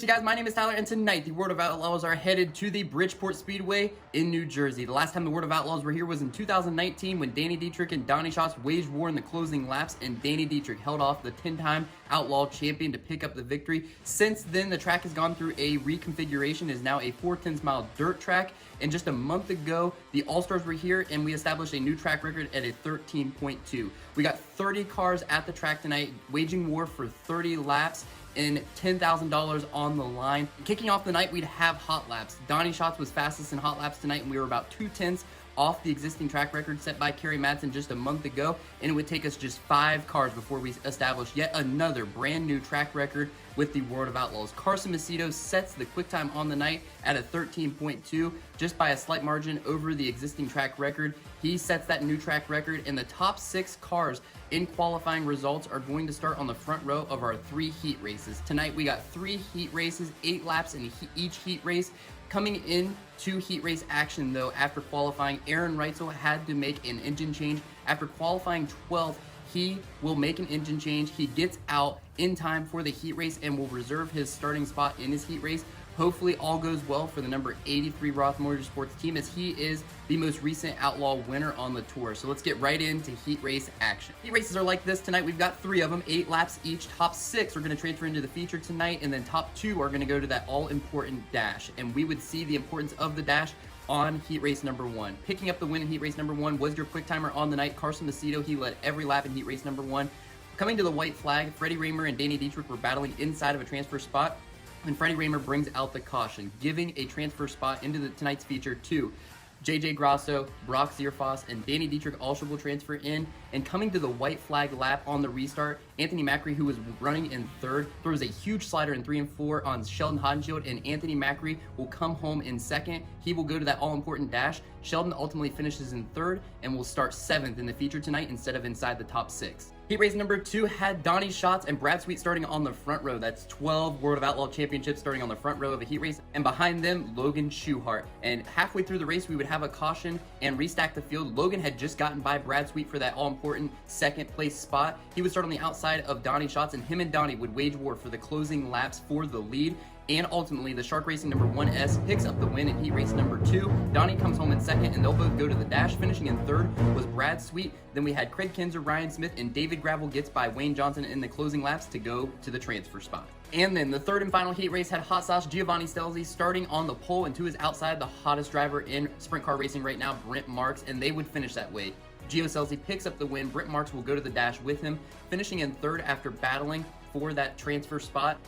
guys, my name is Tyler, and tonight the World of Outlaws are headed to the Bridgeport Speedway in New Jersey. The last time the World of Outlaws were here was in 2019 when Danny Dietrich and Donny Schatz waged war in the closing laps, and Danny Dietrich held off the 10-time Outlaw champion to pick up the victory. Since then, the track has gone through a reconfiguration. It is now a 4/10 mile dirt track, and just a month ago, the All-Stars were here, and we established a new track record at a 13.2. We got 30 cars at the track tonight, waging war for 30 laps, and $10,000 on the line. Kicking off the night, we'd have hot laps. Donny Schatz was fastest in hot laps tonight, and we were about 2/10 off the existing track record set by Kerry Madsen just a month ago, and it would take us just 5 cars before we establish yet another brand new track record with the World of Outlaws. CARSON MACEDO sets the quick time on the night at a 13.2, just by a slight margin over the existing track record. He sets that new track record, and the top 6 cars in qualifying results are going to start on the front row of our 3 heat races. Tonight we got 3 heat races, 8 laps in each heat race. Coming in to heat race action though, after qualifying, Aaron Reitzel had to make an engine change. After qualifying 12th, he will make an engine change. He gets out in time for the heat race and will reserve his starting spot in his heat race. Hopefully all goes well for the number 83 Roth Motorsports team, as he is the most recent Outlaw winner on the tour. So let's get right into heat race action. Heat races are like this tonight. We've got 3 of them, 8 laps each. Top 6 are going to transfer into the feature tonight, and then top 2 are going to go to that all-important dash. And we would see the importance of the dash on heat race number 1. Picking up the win in heat race number 1 was your quick timer on the night, CARSON MACEDO. He led every lap in heat race number 1. Coming to the white flag, Freddie Raymer and Danny Dietrich were battling inside of a transfer spot, and Freddie Raymer brings out the caution, giving a transfer spot into tonight's feature to JJ Grasso, Brock Zierfoss, and Danny Dietrich also will transfer in. And coming to the white flag lap on the restart, Anthony Macri, who was running in 3rd, throws a huge slider in 3 and 4 on Sheldon Haudenschild, and Anthony Macri will come home in 2nd. He will go to that all-important dash. Sheldon ultimately finishes in 3rd and will start 7th in the feature tonight instead of inside the top 6. Heat race number 2 had Donny Schatz and Brad Sweet starting on the front row. That's 12 World of Outlaw championships starting on the front row of a heat race. And behind them, Logan Schuchart. And halfway through the race, we would have a caution and restack the field. Logan had just gotten by Brad Sweet for that all-important 2nd place spot. He would start on the outside of Donny Schatz, and him and Donny would wage war for the closing laps for the lead. And ultimately, the Shark Racing number 1S picks up the win in heat race number 2. Donny comes home in 2nd, and they'll both go to the dash. Finishing in 3rd was Brad Sweet. Then we had Craig Kinzer, Ryan Smith, and David Gravel gets by Wayne Johnson in the closing laps to go to the transfer spot. And then the 3rd and final heat race had Hot Sauce Giovanni Stelzi starting on the pole, and to his outside, the hottest driver in sprint car racing right now, Brent Marks, and they would finish that way. Gio Scelzi picks up the win. Brent Marks will go to the dash with him, finishing in 3rd after battling for that transfer spot.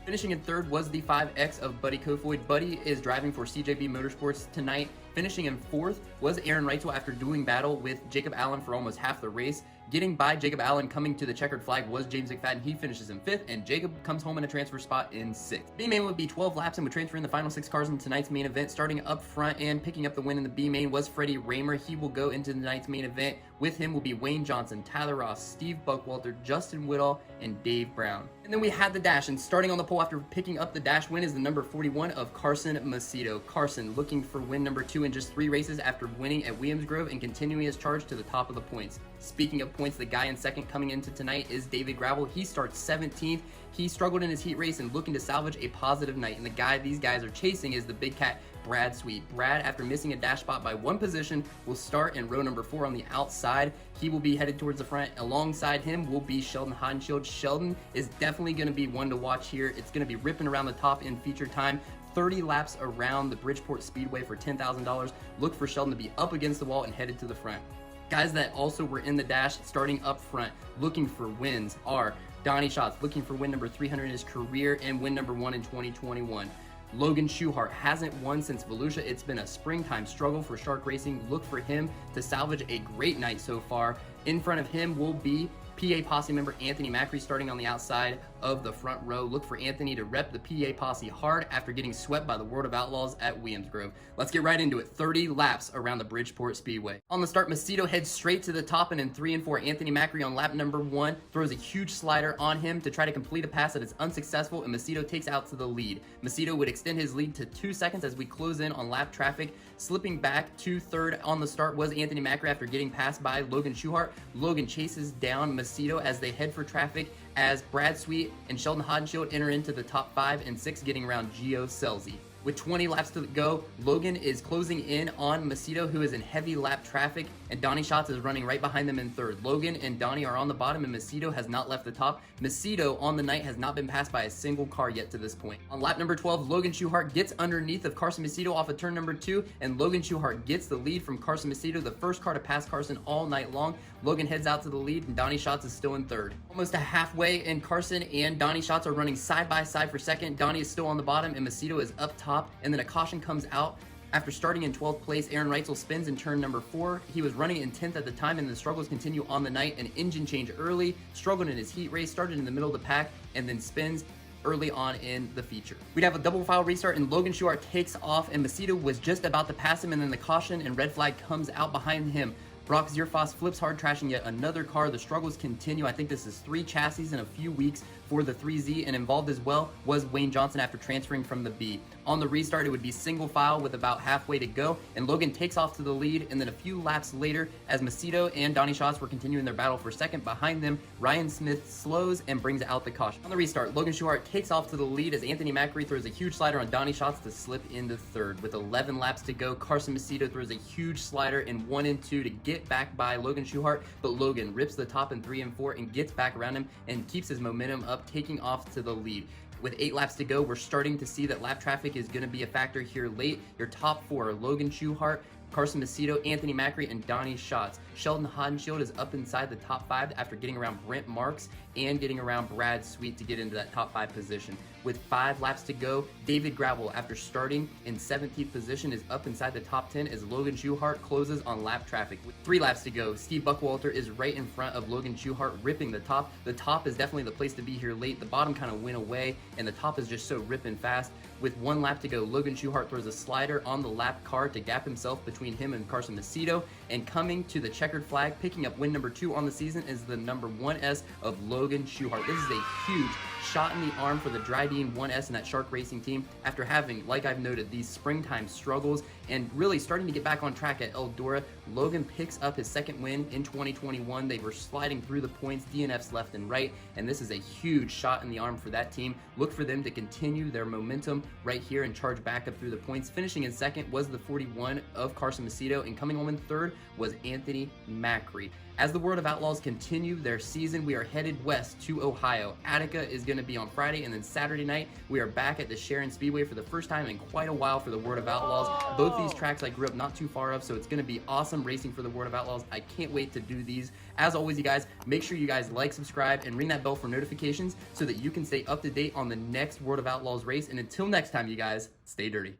Finishing in 3rd was the 5X of Buddy Kofoid. Buddy is driving for CJB Motorsports tonight. Finishing in 4th was Aaron Reitzel after doing battle with Jacob Allen for almost half the race. Getting by Jacob Allen coming to the checkered flag was James McFadden. He finishes in 5th, and Jacob comes home in a transfer spot in 6th. B-Main would be 12 laps and would transfer in the final 6 cars in tonight's main event. Starting up front and picking up the win in the B-Main was Freddie Raymer. He will go into tonight's main event. With him will be Wayne Johnson, Tyler Ross, Steve Buckwalter, Justin Whittall, and Dave Brown. And then we had the dash, and starting on the pole after picking up the dash win is the number 41 of CARSON MACEDO. CARSON looking for win number 2 in just 3 races after winning at Williams Grove and continuing his charge to the top of the points. Speaking of points, the guy in 2nd coming into tonight is David Gravel. He starts 17th. He struggled in his heat race and looking to salvage a positive night. And the guy these guys are chasing is the big cat, Brad Sweet. Brad, after missing a dash spot by 1 position, will start in row number 4 on the outside. He will be headed towards the front. Alongside him will be Sheldon Haudenschild. Sheldon is definitely going to be one to watch here. It's going to be ripping around the top in feature time. 30 laps around the Bridgeport Speedway for $10,000. Look for Sheldon to be up against the wall and headed to the front. Guys that also were in the dash starting up front looking for wins are Donny Schatz, looking for win number 300 in his career and win number 1 in 2021. Logan Schuchart hasn't won since Volusia. It's been a springtime struggle for Shark Racing. Look for him to salvage a great night so far. In front of him will be PA Posse member Anthony Macri starting on the outside of the front row. Look for Anthony to rep the PA Posse hard after getting swept by the World of Outlaws at Williams Grove. Let's get right into it. 30 laps around the Bridgeport Speedway. On the start, Macedo heads straight to the top, and in 3 and 4, Anthony Macri on lap number 1 throws a huge slider on him to try to complete a pass that is unsuccessful, and Macedo takes out to the lead. Macedo would extend his lead to 2 seconds as we close in on lap traffic. Slipping back to 3rd on the start was Anthony Macri after getting passed by Logan Schuchart. Logan chases down Macedo as they head for traffic. as Brad Sweet and Sheldon Haudenschild enter into the top 5 and 6, getting around Gio Scelzi. With 20 laps to go, Logan is closing in on Macedo, who is in heavy lap traffic, and Donny Schatz is running right behind them in third. Logan and Donny are on the bottom, and Macedo has not left the top. Macedo on the night has not been passed by a single car yet to this point. On lap number 12, Logan Schuchart gets underneath of Carson Macedo off of turn number 2, and Logan Schuchart gets the lead from Carson Macedo, the first car to pass Carson all night long. Logan heads out to the lead, and Donny Schatz is still in third. Almost a halfway, and Carson and Donny Schatz are running side by side for second. Donny is still on the bottom, and Macedo is up top, and then a caution comes out. After starting in 12th place, Aaron Reitzel spins in turn number 4. He was running in 10th at the time, and the struggles continue on the night. An engine change early, struggled in his heat race, started in the middle of the pack, and then spins early on in the feature. We'd have a double file restart, and Logan Schuchart takes off, and Macedo was just about to pass him, and then the caution and red flag comes out behind him. Brock Zierfoss flips hard, trashing yet another car. The struggles continue. I think this is 3 chassis in a few weeks for the 3Z, and involved as well was Wayne Johnson after transferring from the B. On the restart, it would be single file with about halfway to go, and Logan takes off to the lead, and then a few laps later, as Macedo and Donny Schatz were continuing their battle for second behind them, Ryan Smith slows and brings out the caution. On the restart, Logan Schuchart takes off to the lead as Anthony Macri throws a huge slider on Donny Schatz to slip into third. With 11 laps to go, Carson Macedo throws a huge slider in 1 and 2 to get back by Logan Schuchart, but Logan rips the top in 3 and 4 and gets back around him and keeps his momentum up, taking off to the lead. With 8 laps to go, we're starting to see that lap traffic is going to be a factor here late. Your top 4 are Logan Schuchart, Carson Macedo, Anthony Macri, and Donny Schatz. Sheldon Haudenschild is up inside the top 5 after getting around Brent Marks and getting around Brad Sweet to get into that top 5 position. With 5 laps to go, David Gravel, after starting in 17th position, is up inside the top 10 as Logan Schuchart closes on lap traffic. With 3 laps to go, Steve Buckwalter is right in front of Logan Schuchart, ripping the top. The top is definitely the place to be here late. The bottom kind of went away, and the top is just so ripping fast. With 1 lap to go, Logan Schuchart throws a slider on the lap car to gap himself between him and Carson Macedo, and coming to the checkered flag, picking up win number 2 on the season, is the number 1S of Logan Schuchart. This is a huge shot in the arm for the Dryden 1S and that Shark Racing team after having, like I've noted, these springtime struggles and really starting to get back on track at Eldora. Logan picks up his 2nd win in 2021. They were sliding through the points, DNFs left and right, and this is a huge shot in the arm for that team. Look for them to continue their momentum right here and charge back up through the points. Finishing in 2nd was the 41 of Carson Macedo, and coming home in 3rd was Anthony Macri. As the World of Outlaws continue their season, we are headed west to Ohio. Attica is going to be on Friday, and then Saturday night, we are back at the Sharon Speedway for the first time in quite a while for the World of Outlaws. Both these tracks I grew up not too far of, so it's going to be awesome racing for the World of Outlaws. I can't wait to do these. As always, you guys, make sure you guys like, subscribe, and ring that bell for notifications so that you can stay up to date on the next World of Outlaws race. And until next time, you guys, stay dirty.